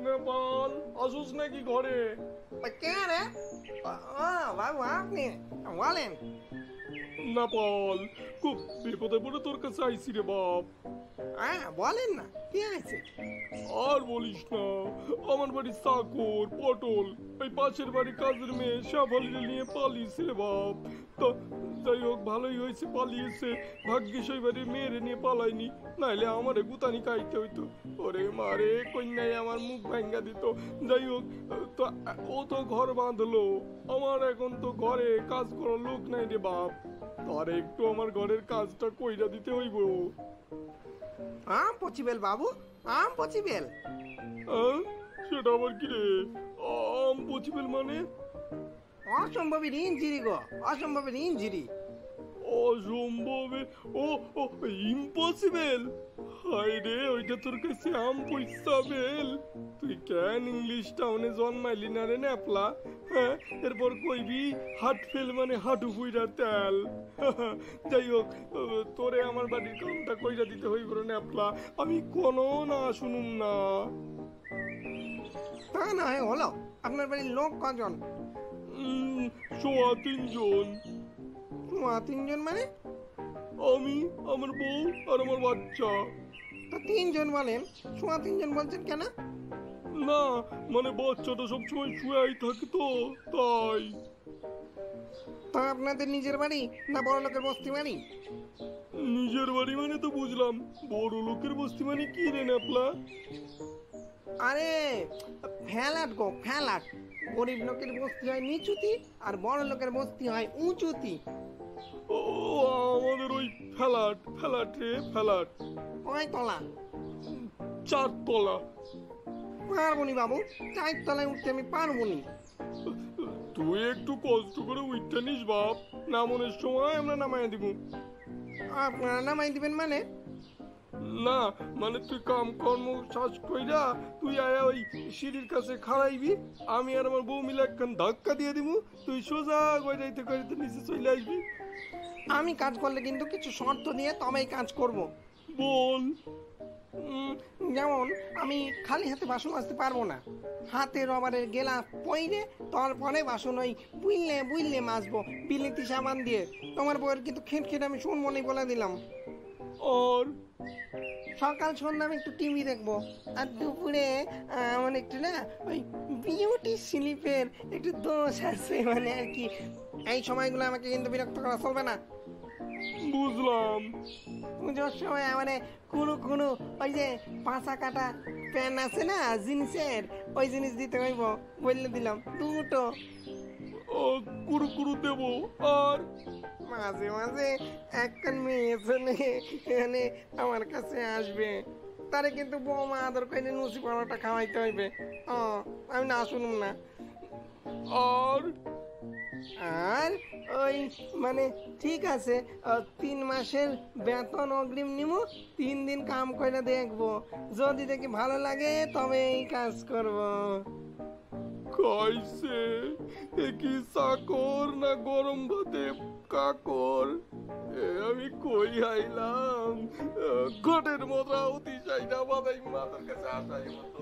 Nepal Asus নাকি ঘরে? কে রে? বাবু আপনি বলেন। নেপাল খুব বিপদে পড়ে তোর কাছে আইসি রে বাপ। হ্যাঁ বলেন না, কি আছে? আর বলিস না, আমার বাড়ির চাকর পটল ওই পাশের বাড়ি কাজের মেয়ে শেফালিরে নিয়ে পালিয়েছে রে বাপ। তো যাই হোক ভালোই হয়েছে পালিয়েছে, ভাগ্যিস ওই বাড়ির মেয়েরে নিয়ে পালাইনি, নাইলে আমারে গুতানি খাইতে হইতো। ওরে মারে কন্যাই আমার মুখ ভাঙ্গা দিত। যাই হোক, তো ও তো ঘর বাঁধলো, আমার এখন তো ঘরে কাজ করার লোক নাই রে বাপ। তার একটু আমার ঘরের কাজটা কইরা দিতে হইব। আম পচিবেল বাবু, আম পচিবেল। সেটা আবার কি রে? আম পচিবেল মানে? অসম্ভবের ইঞ্জিরি গো, অসম্ভবের ইঞ্জিরি। অসম্ভবে? ও ও ইম্পসিবল? হাই রে, ওইটা তোর কাছে আম পয়সাবেল? তুই কেন ইংলিশ টাউনে জন্মাইলি না রে ন্যাপলা? হ্যাঁ, এরপর কইবি হাট ফেল মানে হাঁটু ফুইরার তেল। যাই হোক, তোরে আমার বাড়ির কামটা কইরা দিতে হইব রে ন্যাপলা, আমি কোনো না শুনুম না। তা না হয় হলো, আপনার বাড়ির লোক কজন? 3.5 তিনজন মানে? আমি, আমার বউ আর আমার বাচ্চা। তা তিনজন বলেন, তিনজন বলছেন কেন? না মানে বাচ্চাটা সবসময় শুয়েই থাকে তো তাই। তা আপনাদের নিজের বাড়ি না বড় লোকের বস্তি বাড়ি? নিজের বাড়ি মানে তো বুঝলাম, বড় লোকের বস্তি মানে কি রে ন্যাপলা? আরে ফ্ল্যাট গো, ফ্ল্যাট। গরিব লোকের বস্তি হয় নিচুতি, আর বড় লোকের বস্তি হয় উঁচুতি। ও আমাদের ওই ফ্ল্যাট, ফ্ল্যাট রে ফ্ল্যাট। কয় তলা? 4 তলা। পারবনি বাবু, 4 তলায় উঠতে আমি পারবনি। তুই একটু কষ্ট করে উঠতে নিস বাপ, নামনের সময় আমরা নামাই দিব। আপনারা নামাই দিবেন মানে? না মানে তুই কাম কর্ম শেষ কইরা তুই আয়া ওই সিঁড়ির কাছে খাড়াইবি, আমি আর আমার বউ মিলে একখান ধাক্কা দিয়ে দিব, তুই সোজা গড়াইতে গড়াইতে নিচে চলে আসবি। আমি কাজ করলে কিন্তু কিছু শর্ত দিয়ে তবেই কাজ করব। বল। যেমন আমি খালি হাতে বাসন মাজতে পারবো না, হাতে রবারের গেলা পইরে তারপরে বাসন ওই বুইলে বুইলে মাজবো বিলেতি সাবান দিয়ে। তোমার বউয়ের কিন্তু খেট খেট আমি শুনবো না বলে দিলাম। আর সকাল সন্ধ্যা আমি একটু টিভি দেখবো, আর দুপুরে আমার একটু না ওই বিউটি স্লিপের একটু দোষ আছে মানে আর কি। এই সময়গুলো আমাকে কিন্তু বিরক্ত করা চলবে না। বুঝলাম। পুজোর সময় মানে কুড়ু কুড়ু ওই যে পাঁচা কাটা প্যান আছে না জিনিসের, ওই জিনিস দিতে হইব বললে দিলাম দুটো। কুরু কুরু দেবো। আর মাঝে মাঝে একটা মেয়ে ছেলে এখানে আমার কাছে আসবে, তারে কিন্তু বৌমা আদর করে লুচি পরোটা খাওয়াইতে হইবে। আমি না শুনুম না। আর আর ওই মানে ঠিক আছে, 3 মাসের বেতন অগ্রিম নিব, 3 দিন কাম করে দেখবো, যদি দেখি ভালো লাগে তবে এই কাজ করব। খাইছে কি চাকর না গরম ভাতে কাকর? আমি কই আইলাম, ঘটের মতো অতিশাই না বাদাই মাথার কাছে আসাই মতো